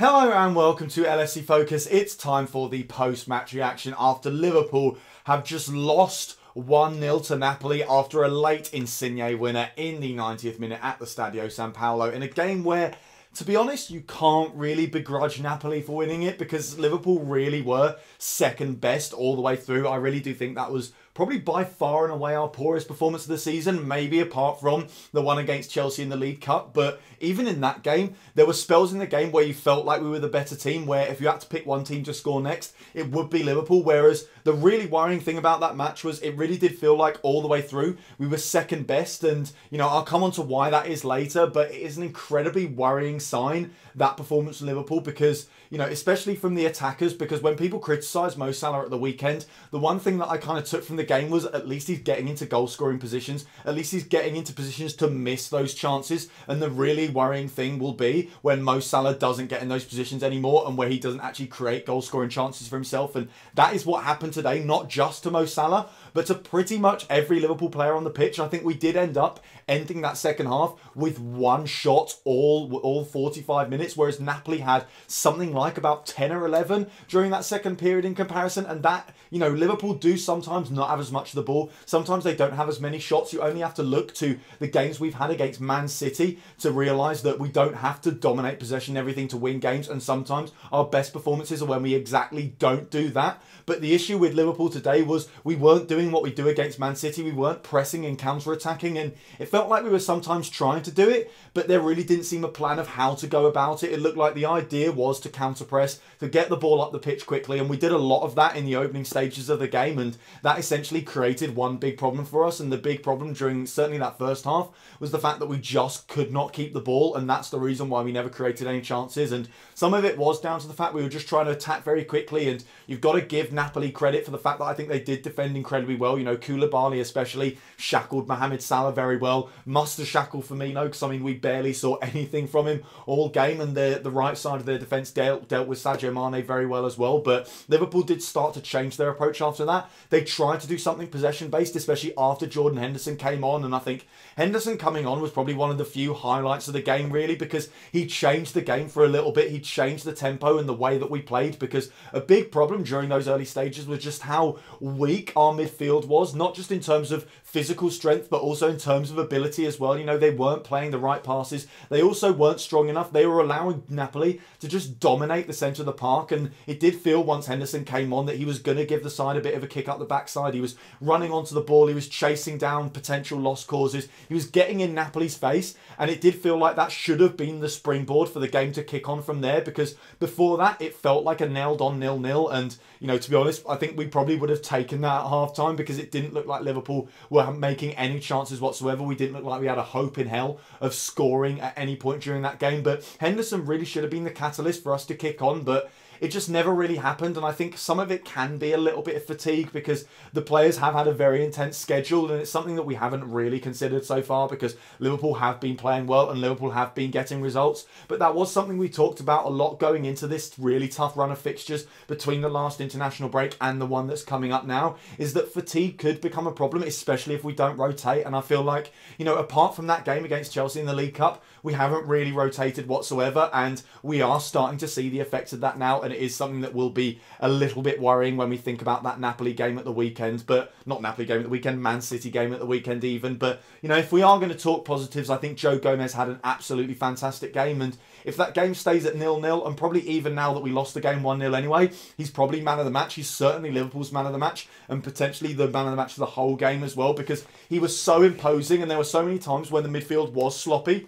Hello and welcome to LSC Focus. It's time for the post-match reaction after Liverpool have just lost 1-0 to Napoli after a late Insigne winner in the 90th minute at the Stadio San Paolo in a game where, to be honest, you can't really begrudge Napoli for winning it because Liverpool really were second best all the way through. I really do think that was probably by far and away our poorest performance of the season, maybe apart from the one against Chelsea in the League Cup. But even in that game, there were spells in the game where you felt like we were the better team, where if you had to pick one team to score next, it would be Liverpool. Whereas the really worrying thing about that match was it really did feel like all the way through we were second best. And, you know, I'll come on to why that is later, but it is an incredibly worrying sign, that performance from Liverpool, because, you know, especially from the attackers, because when people criticise Mo Salah at the weekend, the one thing that I kind of took from the game was at least he's getting into goal-scoring positions, at least he's getting into positions to miss those chances. And the really worrying thing will be when Mo Salah doesn't get in those positions anymore and where he doesn't actually create goal-scoring chances for himself. And that is what happened today, not just to Mo Salah, but to pretty much every Liverpool player on the pitch. I think we did end up ending that second half with one shot all 45 minutes, whereas Napoli had something like about 10 or 11 during that second period in comparison. And that, you know, Liverpool do sometimes not have as much of the ball. Sometimes they don't have as many shots. You only have to look to the games we've had against Man City to realise that we don't have to dominate possession and everything to win games. And sometimes our best performances are when we exactly don't do that. But the issue with Liverpool today was we weren't doing what we do against Man City. We weren't pressing and counter-attacking, and it felt like we were sometimes trying to do it, but there really didn't seem a plan of how to go about it. It looked like the idea was to counter-press, to get the ball up the pitch quickly, and we did a lot of that in the opening stages of the game, and that essentially created one big problem for us. And the big problem during certainly that first half was the fact that we just could not keep the ball, and that's the reason why we never created any chances. And some of it was down to the fact we were just trying to attack very quickly, and you've got to give Napoli credit for the fact that I think they did defend incredibly well. You know, Koulibaly especially shackled Mohamed Salah very well. Must have shackled Firmino, because I mean we barely saw anything from him all game, and the right side of their defence dealt with Sadio Mane very well as well. But Liverpool did start to change their approach after that. They tried to do something possession based, especially after Jordan Henderson came on, and I think Henderson coming on was probably one of the few highlights of the game really, because he changed the game for a little bit. He changed the tempo and the way that we played, because a big problem during those early stages was just how weak our midfield was, not just in terms of physical strength, but also in terms of ability as well. You know, they weren't playing the right passes. They also weren't strong enough. They were allowing Napoli to just dominate the centre of the park, and it did feel once Henderson came on that he was going to give the side a bit of a kick up the backside. He was running onto the ball. He was chasing down potential lost causes. He was getting in Napoli's face, and it did feel like that should have been the springboard for the game to kick on from there, because before that it felt like a nailed-on 0-0. And, you know, to be honest, I think we probably would have taken that at half-time, because it didn't look like Liverpool were making any chances whatsoever. We didn't look like we had a hope in hell of scoring at any point during that game. But Henderson really should have been the catalyst for us to kick on, but it just never really happened. And I think some of it can be a little bit of fatigue, because the players have had a very intense schedule, and it's something that we haven't really considered so far, because Liverpool have been playing well and Liverpool have been getting results. But that was something we talked about a lot going into this really tough run of fixtures between the last international break and the one that's coming up now, is that fatigue could become a problem, especially if we don't rotate. And I feel like, you know, apart from that game against Chelsea in the League Cup, we haven't really rotated whatsoever, and we are starting to see the effects of that now. And it is something that will be a little bit worrying when we think about that Napoli game at the weekend, but not Napoli game at the weekend, Man City game at the weekend even. But, you know, if we are going to talk positives, I think Joe Gomez had an absolutely fantastic game, and if that game stays at 0-0, and probably even now that we lost the game 1-0 anyway, he's probably man of the match. He's certainly Liverpool's man of the match, and potentially the man of the match for the whole game as well, because he was so imposing, and there were so many times when the midfield was sloppy,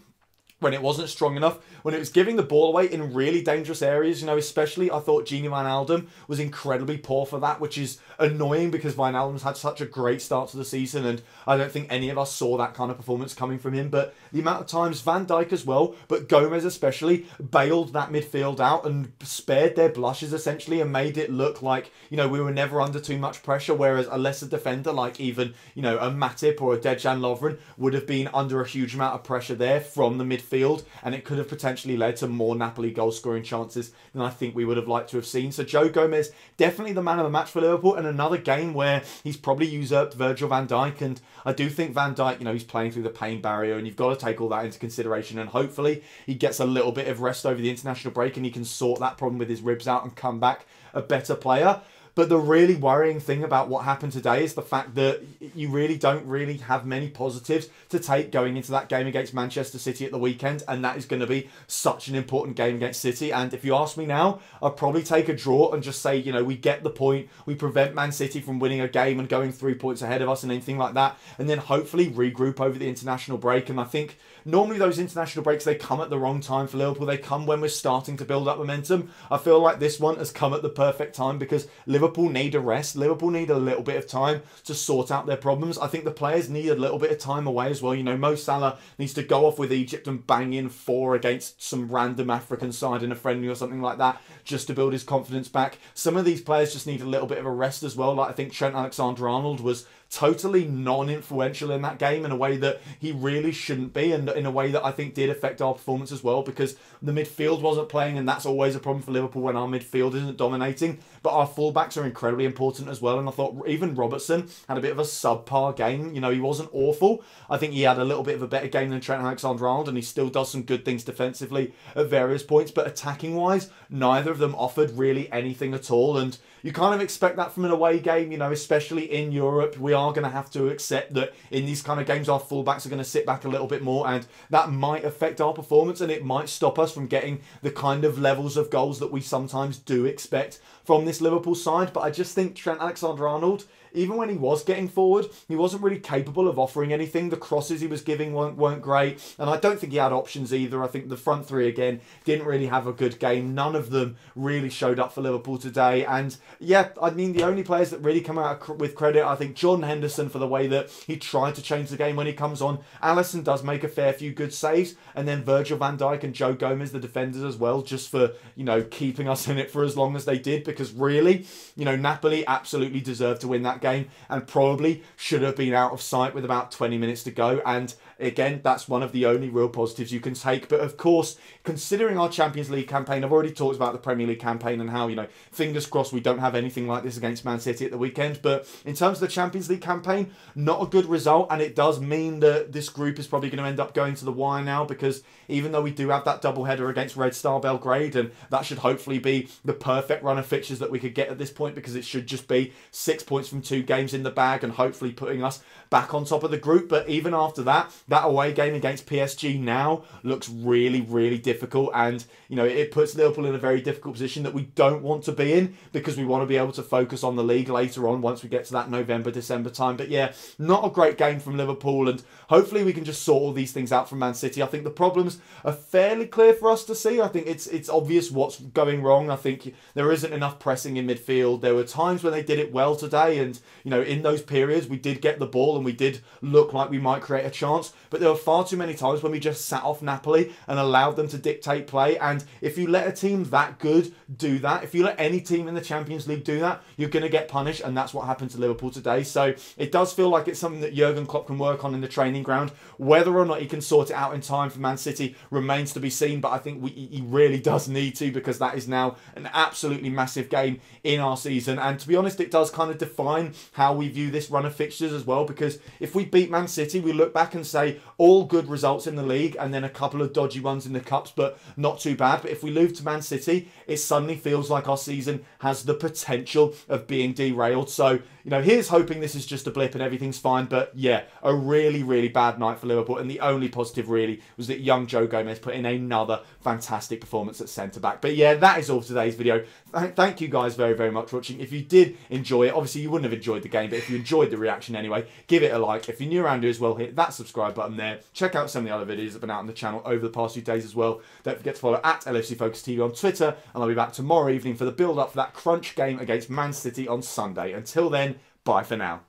when it wasn't strong enough, when it was giving the ball away in really dangerous areas. You know, especially I thought Gini Wijnaldum was incredibly poor for that, which is annoying, because Wijnaldum's had such a great start to the season, and I don't think any of us saw that kind of performance coming from him. But the amount of times Van Dijk as well, but Gomez especially, bailed that midfield out and spared their blushes essentially, and made it look like, you know, we were never under too much pressure, whereas a lesser defender like even, you know, a Matip or a Dejan Lovren would have been under a huge amount of pressure there from the midfield midfield, and it could have potentially led to more Napoli goal scoring chances than I think we would have liked to have seen. So Joe Gomez, definitely the man of the match for Liverpool, and another game where he's probably usurped Virgil van Dijk, and I do think Van Dijk, you know, he's playing through the pain barrier, and you've got to take all that into consideration, and hopefully he gets a little bit of rest over the international break and he can sort that problem with his ribs out and come back a better player. But the really worrying thing about what happened today is the fact that you really don't really have many positives to take going into that game against Manchester City at the weekend. And that is going to be such an important game against City. And if you ask me now, I'll probably take a draw and just say, you know, we get the point. We prevent Man City from winning a game and going 3 points ahead of us and anything like that. And then hopefully regroup over the international break. And I think normally those international breaks, they come at the wrong time for Liverpool. They come when we're starting to build up momentum. I feel like this one has come at the perfect time because Liverpool need a rest. Liverpool need a little bit of time to sort out their problems. I think the players need a little bit of time away as well. You know, Mo Salah needs to go off with Egypt and bang in 4 against some random African side in a friendly or something like that just to build his confidence back. Some of these players just need a little bit of a rest as well. Like I think Trent Alexander-Arnold was totally non-influential in that game in a way that he really shouldn't be, and in a way that I think did affect our performance as well, because the midfield wasn't playing, and that's always a problem for Liverpool when our midfield isn't dominating. But our fullbacks are incredibly important as well, and I thought even Robertson had a bit of a subpar game. You know, he wasn't awful. I think he had a little bit of a better game than Trent Alexander-Arnold, and he still does some good things defensively at various points, but attacking-wise, neither of them offered really anything at all, and you kind of expect that from an away game, you know, especially in Europe. We are going to have to accept that in these kind of games, our fullbacks are going to sit back a little bit more, and that might affect our performance, and it might stop us from getting the kind of levels of goals that we sometimes do expect from this Liverpool side. But I just think Trent Alexander-Arnold, even when he was getting forward, he wasn't really capable of offering anything. The crosses he was giving weren't great, and I don't think he had options either. I think the front three, again, didn't really have a good game. None of them really showed up for Liverpool today. And yeah, I mean, the only players that really come out with credit, I think Jordan Henderson for the way that he tried to change the game when he comes on. Alisson does make a fair few good saves, and then Virgil van Dijk and Joe Gomez, the defenders as well, just for, you know, keeping us in it for as long as they did, because really, you know, Napoli absolutely deserved to win that game and probably should have been out of sight with about 20 minutes to go. And again, that's one of the only real positives you can take. But of course, considering our Champions League campaign, I've already talked about the Premier League campaign and how, you know, fingers crossed we don't have anything like this against Man City at the weekend. But in terms of the Champions League campaign, not a good result. And it does mean that this group is probably going to end up going to the wire now, because even though we do have that double header against Red Star Belgrade, and that should hopefully be the perfect run of fixtures that we could get at this point, because it should just be 6 points from 2 games in the bag and hopefully putting us back on top of the group. But even after that, that away game against PSG now looks really, really difficult, and you know, it puts Liverpool in a very difficult position that we don't want to be in, because we want to be able to focus on the league later on once we get to that November, December time. But yeah, not a great game from Liverpool, and hopefully we can just sort all these things out from Man City. I think the problems are fairly clear for us to see. I think it's obvious what's going wrong. I think there isn't enough pressing in midfield. There were times when they did it well today, and you know, in those periods we did get the ball and we did look like we might create a chance, but there were far too many times when we just sat off Napoli and allowed them to dictate play. And if you let a team that good do that, if you let any team in the Champions League do that, you're going to get punished, and that's what happened to Liverpool today. So it does feel like it's something that Jurgen Klopp can work on in the training ground. Whether or not he can sort it out in time for Man City remains to be seen, but I think he really does need to, because that is now an absolutely massive game in our season. And to be honest, it does kind of define how we view this run of fixtures as well, because if we beat Man City, we look back and say all good results in the league and then a couple of dodgy ones in the cups, but not too bad. But if we lose to Man City, it suddenly feels like our season has the potential of being derailed. So, you know, here's hoping this is just a blip and everything's fine. But yeah, a really, really bad night for Liverpool. And the only positive really was that young Joe Gomez put in another fantastic performance at centre-back. But yeah, that is all for today's video. Thank you guys very, very much for watching. If you did enjoy it, obviously you wouldn't have enjoyed the game, but if you enjoyed the reaction anyway, give it a like. If you're new around here as well, hit that subscribe button there. Check out some of the other videos that have been out on the channel over the past few days as well. Don't forget to follow at LFC Focus TV on Twitter, and I'll be back tomorrow evening for the build-up for that crunch game against Man City on Sunday. Until then, bye for now.